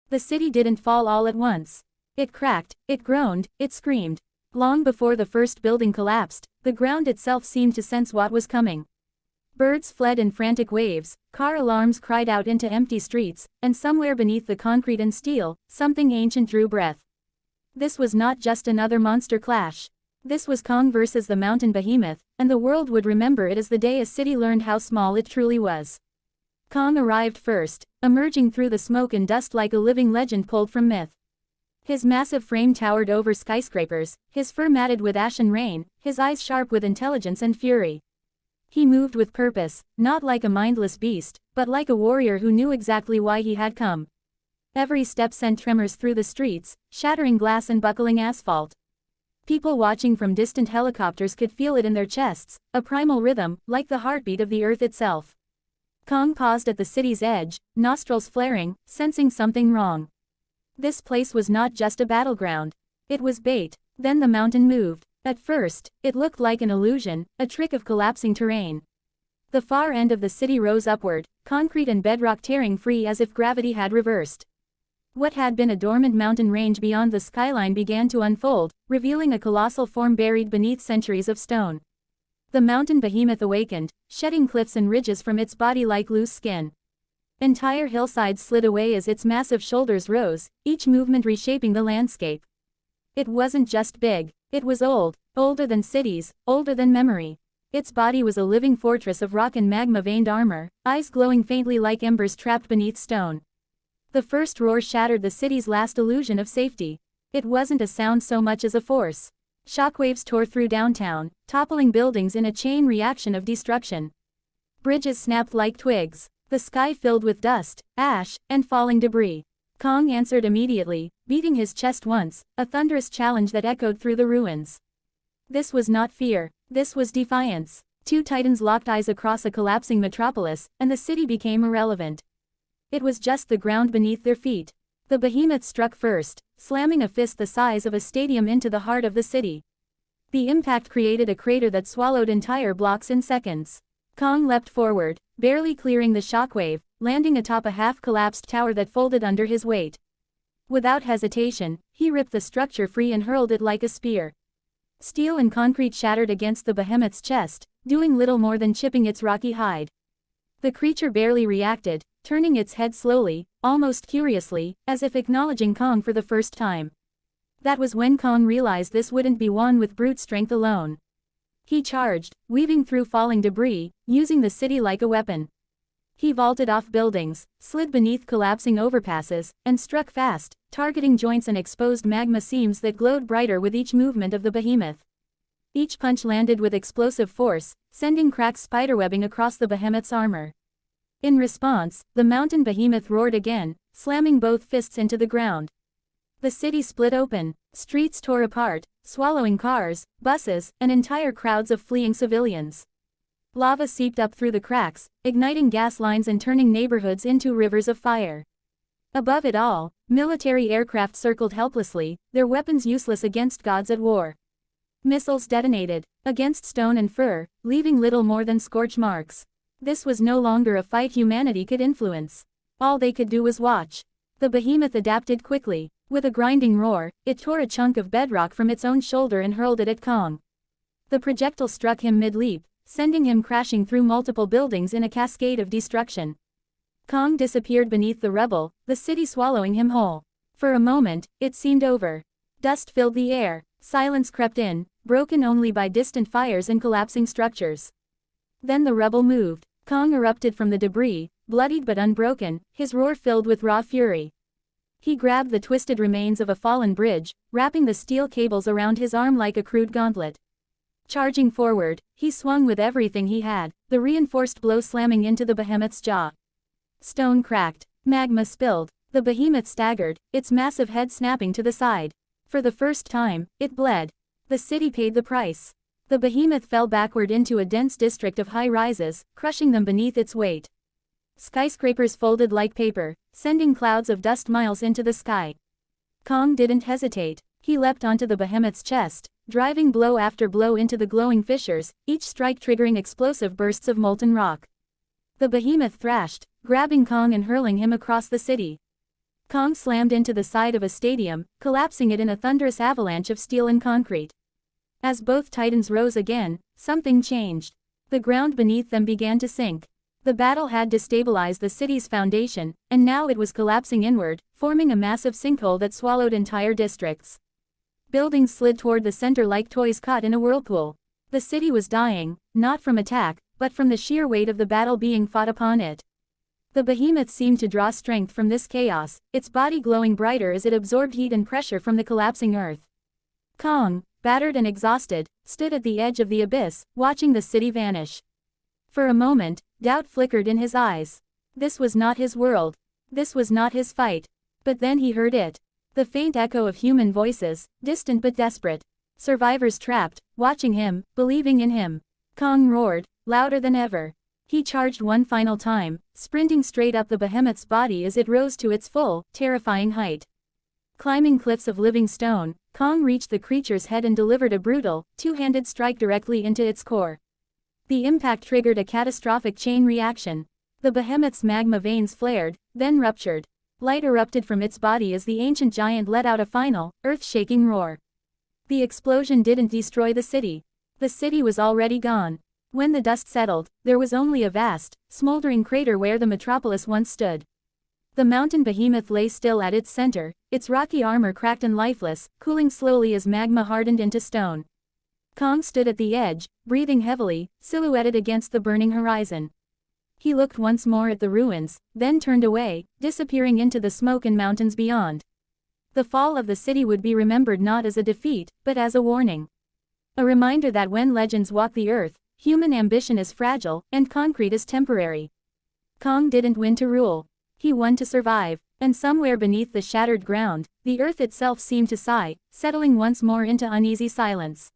The city didn't fall all at once. It cracked, it groaned, it screamed. Long before the first building collapsed, the ground itself seemed to sense what was coming. Birds fled in frantic waves, car alarms cried out into empty streets, and somewhere beneath the concrete and steel, something ancient drew breath. This was not just another monster clash. This was Kong versus the Mountain Behemoth, and the world would remember it as the day a city learned how small it truly was. Kong arrived first, emerging through the smoke and dust like a living legend pulled from myth. His massive frame towered over skyscrapers, his fur matted with ash and rain, his eyes sharp with intelligence and fury. He moved with purpose, not like a mindless beast, but like a warrior who knew exactly why he had come. Every step sent tremors through the streets, shattering glass and buckling asphalt. People watching from distant helicopters could feel it in their chests, a primal rhythm, like the heartbeat of the earth itself. Kong paused at the city's edge, nostrils flaring, sensing something wrong. This place was not just a battleground. It was bait. Then the mountain moved. At first, it looked like an illusion, a trick of collapsing terrain. The far end of the city rose upward, concrete and bedrock tearing free as if gravity had reversed. What had been a dormant mountain range beyond the skyline began to unfold, revealing a colossal form buried beneath centuries of stone. The Mountain Behemoth awakened, shedding cliffs and ridges from its body like loose skin. Entire hillsides slid away as its massive shoulders rose, each movement reshaping the landscape. It wasn't just big, it was old, older than cities, older than memory. Its body was a living fortress of rock and magma-veined armor, eyes glowing faintly like embers trapped beneath stone. The first roar shattered the city's last illusion of safety. It wasn't a sound so much as a force. Shockwaves tore through downtown, toppling buildings in a chain reaction of destruction. Bridges snapped like twigs. The sky filled with dust, ash, and falling debris. Kong answered immediately, beating his chest once, a thunderous challenge that echoed through the ruins. This was not fear, this was defiance. Two titans locked eyes across a collapsing metropolis, and the city became irrelevant. It was just the ground beneath their feet. The behemoth struck first, slamming a fist the size of a stadium into the heart of the city. The impact created a crater that swallowed entire blocks in seconds. Kong leapt forward, barely clearing the shockwave, landing atop a half-collapsed tower that folded under his weight. Without hesitation, he ripped the structure free and hurled it like a spear. Steel and concrete shattered against the behemoth's chest, doing little more than chipping its rocky hide. The creature barely reacted, turning its head slowly, almost curiously, as if acknowledging Kong for the first time. That was when Kong realized this wouldn't be won with brute strength alone. He charged, weaving through falling debris, using the city like a weapon. He vaulted off buildings, slid beneath collapsing overpasses, and struck fast, targeting joints and exposed magma seams that glowed brighter with each movement of the behemoth. Each punch landed with explosive force, sending cracks spiderwebbing across the behemoth's armor. In response, the Mountain Behemoth roared again, slamming both fists into the ground. The city split open, streets tore apart, swallowing cars, buses, and entire crowds of fleeing civilians. Lava seeped up through the cracks, igniting gas lines and turning neighborhoods into rivers of fire. Above it all, military aircraft circled helplessly, their weapons useless against gods at war. Missiles detonated, against stone and fur, leaving little more than scorch marks. This was no longer a fight humanity could influence. All they could do was watch. The behemoth adapted quickly. With a grinding roar, it tore a chunk of bedrock from its own shoulder and hurled it at Kong. The projectile struck him mid-leap, sending him crashing through multiple buildings in a cascade of destruction. Kong disappeared beneath the rubble, the city swallowing him whole. For a moment, it seemed over. Dust filled the air, silence crept in, broken only by distant fires and collapsing structures. Then the rubble moved. Kong erupted from the debris, bloodied but unbroken, his roar filled with raw fury. He grabbed the twisted remains of a fallen bridge, wrapping the steel cables around his arm like a crude gauntlet. Charging forward, he swung with everything he had, the reinforced blow slamming into the behemoth's jaw. Stone cracked, magma spilled, the behemoth staggered, its massive head snapping to the side. For the first time, it bled. The city paid the price. The behemoth fell backward into a dense district of high-rises, crushing them beneath its weight. Skyscrapers folded like paper, sending clouds of dust miles into the sky. Kong didn't hesitate. He leapt onto the behemoth's chest, driving blow after blow into the glowing fissures, each strike triggering explosive bursts of molten rock. The behemoth thrashed, grabbing Kong and hurling him across the city. Kong slammed into the side of a stadium, collapsing it in a thunderous avalanche of steel and concrete. As both titans rose again, something changed. The ground beneath them began to sink. The battle had destabilized the city's foundation, and now it was collapsing inward, forming a massive sinkhole that swallowed entire districts. Buildings slid toward the center like toys caught in a whirlpool. The city was dying, not from attack, but from the sheer weight of the battle being fought upon it. The behemoth seemed to draw strength from this chaos, its body glowing brighter as it absorbed heat and pressure from the collapsing earth. Kong, battered and exhausted, stood at the edge of the abyss, watching the city vanish. For a moment, doubt flickered in his eyes. This was not his world. This was not his fight. But then he heard it. The faint echo of human voices, distant but desperate. Survivors trapped, watching him, believing in him. Kong roared, louder than ever. He charged one final time, sprinting straight up the behemoth's body as it rose to its full, terrifying height. Climbing cliffs of living stone, Kong reached the creature's head and delivered a brutal, two-handed strike directly into its core. The impact triggered a catastrophic chain reaction. The behemoth's magma veins flared, then ruptured. Light erupted from its body as the ancient giant let out a final, earth-shaking roar. The explosion didn't destroy the city. The city was already gone. When the dust settled, there was only a vast, smoldering crater where the metropolis once stood. The mountain behemoth lay still at its center, its rocky armor cracked and lifeless, cooling slowly as magma hardened into stone. Kong stood at the edge, breathing heavily, silhouetted against the burning horizon. He looked once more at the ruins, then turned away, disappearing into the smoke and mountains beyond. The fall of the city would be remembered not as a defeat, but as a warning. A reminder that when legends walk the earth, human ambition is fragile, and concrete is temporary. Kong didn't win to rule. He won to survive, and somewhere beneath the shattered ground, the earth itself seemed to sigh, settling once more into uneasy silence.